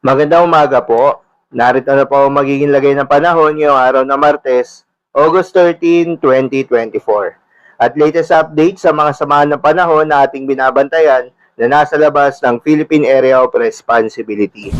Magandang umaga po. Narito na po ang magiging lagay ng panahon ngayong araw na Martes, August 13, 2024. At latest update sa mga samahan ng panahon na ating binabantayan na nasa labas ng Philippine Area of Responsibility.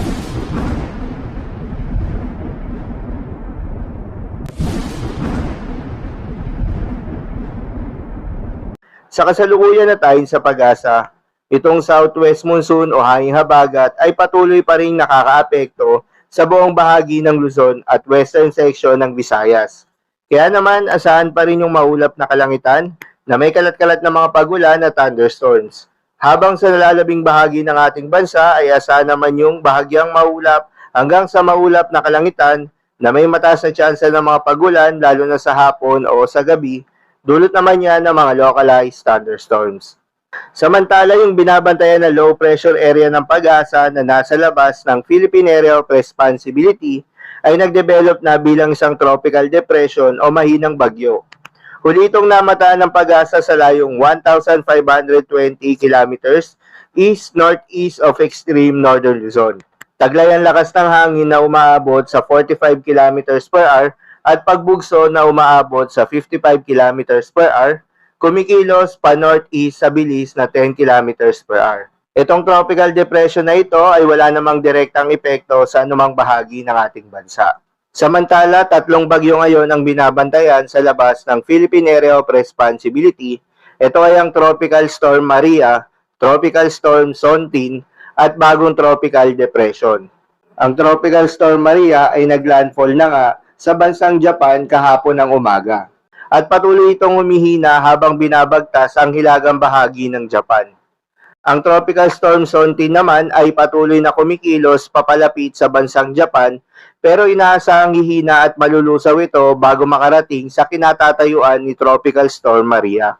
Sa kasalukuyan na tayo sa pag-asa, itong southwest monsoon o hanging habagat ay patuloy pa rin nakakaapekto sa buong bahagi ng Luzon at western section ng Visayas. Kaya naman, asahan pa rin yung maulap na kalangitan na may kalat-kalat na mga pagulan at thunderstorms. Habang sa nalalabing bahagi ng ating bansa ay asahan naman yung bahagyang maulap hanggang sa maulap na kalangitan na may mataas na tsansa ng mga pagulan lalo na sa hapon o sa gabi, dulot naman yan ng mga localized thunderstorms. Samantala, yung binabantayan na low pressure area ng pag-asa na nasa labas ng Philippine Area of Responsibility ay nagdevelop na bilang isang tropical depression o mahinang bagyo. Huli itong namataan ng pag-asa sa layong 1,520 kilometers east-northeast of extreme northern Luzon. Taglay ang lakas ng hangin na umaabot sa 45 kilometers per hour at pagbugso na umaabot sa 55 kilometers per hour, kumikilos pa northeast sa bilis na 10 kilometers per hour. Itong tropical depression na ito ay wala namang direktang epekto sa anumang bahagi ng ating bansa. Samantala, tatlong bagyo ngayon ang binabantayan sa labas ng Philippine Area of Responsibility. Ito ay ang Tropical Storm Maria, Tropical Storm Sontin, at bagong Tropical Depression. Ang Tropical Storm Maria ay naglandfall na nga sa bansang Japan kahapon ng umaga. At patuloy itong humihina habang binabagtas ang hilagang bahagi ng Japan. Ang Tropical Storm Sontin naman ay patuloy na kumikilos papalapit sa bansang Japan pero inaasahang hihina at malulusaw ito bago makarating sa kinatatayuan ni Tropical Storm Maria.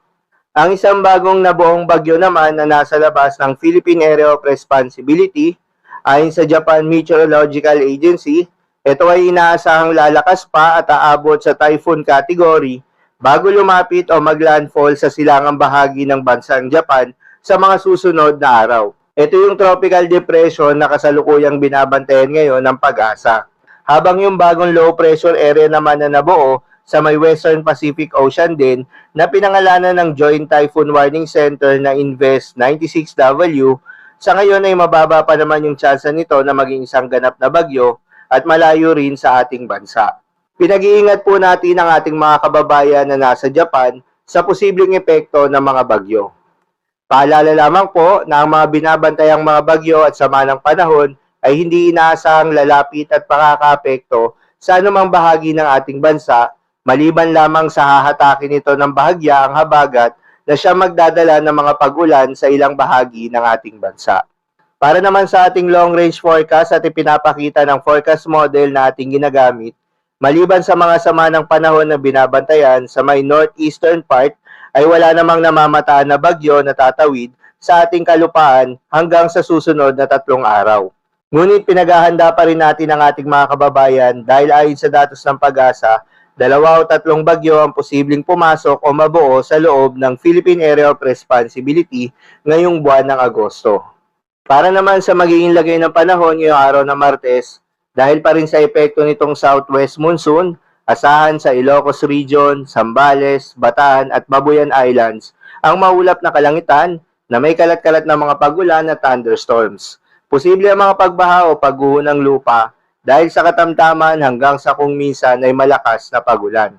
Ang isang bagong nabuong bagyo naman na nasa labas ng Philippine Area of Responsibility ayon sa Japan Meteorological Agency, ito ay inaasahang lalakas pa at aabot sa typhoon category bago lumapit o maglandfall sa silangang bahagi ng bansang Japan sa mga susunod na araw. Ito yung tropical depression na kasalukuyang binabantayan ngayon ng pag-asa. Habang yung bagong low pressure area naman na nabuo sa may Western Pacific Ocean din na pinangalanan ng Joint Typhoon Warning Center na Invest 96W, sa ngayon ay mababa pa naman yung tsansa nito na maging isang ganap na bagyo at malayo rin sa ating bansa. Pinag-iingat po natin ang ating mga kababayan na nasa Japan sa posibleng epekto ng mga bagyo. Paalala lamang po na ang mga binabantayang mga bagyo at sama ng panahon ay hindi inaasahang lalapit at makakaapekto sa anumang bahagi ng ating bansa, maliban lamang sa hahatakin nito ng bahagya ang habagat na siya magdadala ng mga pag-ulan sa ilang bahagi ng ating bansa. Para naman sa ating long-range forecast at ipinapakita ng forecast model na ating ginagamit, maliban sa mga sama ng panahon na binabantayan sa may northeastern part, ay wala namang namamataan na bagyo na tatawid sa ating kalupaan hanggang sa susunod na 3 araw. Ngunit pinaghahanda pa rin natin ang ating mga kababayan dahil ayon sa datos ng pag-asa, 2 o 3 bagyo ang posibleng pumasok o mabuo sa loob ng Philippine Area of Responsibility ngayong buwan ng Agosto. Para naman sa magiging lagay ng panahon ngayong araw na Martes, dahil pa rin sa epekto nitong southwest monsoon, asahan sa Ilocos Region, Zambales, Bataan at Babuyan Islands ang maulap na kalangitan na may kalat-kalat na mga pagulan at thunderstorms. Posible ang mga pagbaha o pagguho ng lupa dahil sa katamtaman hanggang sa kung minsan ay malakas na pagulan.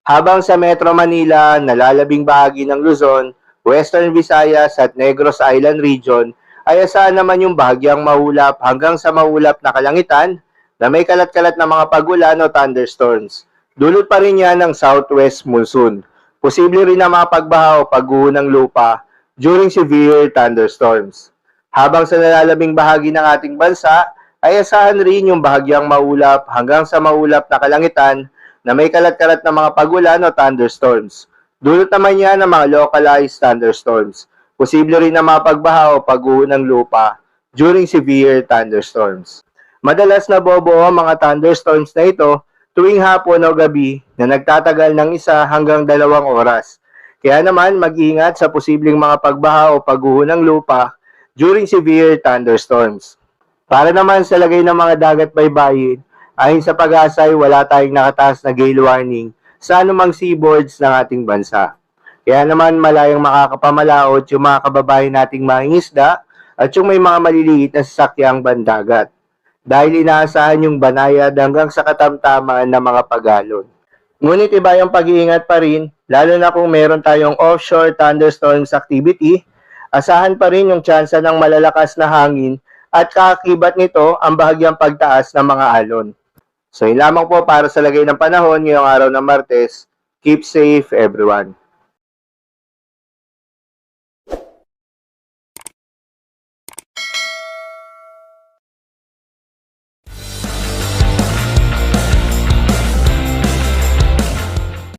Habang sa Metro Manila, nalalabing bahagi ng Luzon, Western Visayas at Negros Island Region ay asahan naman yung bahagyang maulap hanggang sa maulap na kalangitan na may kalat-kalat na mga pagulan o thunderstorms. Dulot pa rin yan ng southwest monsoon. Posible rin na mga pagbaha o pagguho ng lupa during severe thunderstorms. Habang sa nalalabing bahagi ng ating bansa, ay asahan rin yung bahagyang maulap hanggang sa maulap na kalangitan na may kalat-kalat na mga pagulan o thunderstorms. Dulot naman yan ng mga localized thunderstorms. Posible rin na mga pagbaha o pagguho ng lupa during severe thunderstorms. Madalas nabubuo ang mga thunderstorms na ito tuwing hapon o gabi na nagtatagal ng 1 hanggang 2 oras. Kaya naman mag-ingat sa posibleng mga pagbaha o pagguho ng lupa during severe thunderstorms. Para naman sa lagay ng mga dagat baybayin, ayon sa pag-asa ay wala tayong nakataas na gale warning sa anumang seaboards ng ating bansa. Kaya naman malayang makakapamalaot yung mga kababayan nating mangingisda at yung may mga maliliit na sasakyang bandagat. Dahil inaasahan yung banayad hanggang sa katamtaman ng mga pagalon. Ngunit iba yung pag-iingat pa rin, lalo na kung meron tayong offshore thunderstorms activity, asahan pa rin yung tsansa ng malalakas na hangin at kaakibat nito ang bahagyang pagtaas ng mga alon. So yun lamang po para sa lagay ng panahon ngayong araw ng Martes. Keep safe everyone.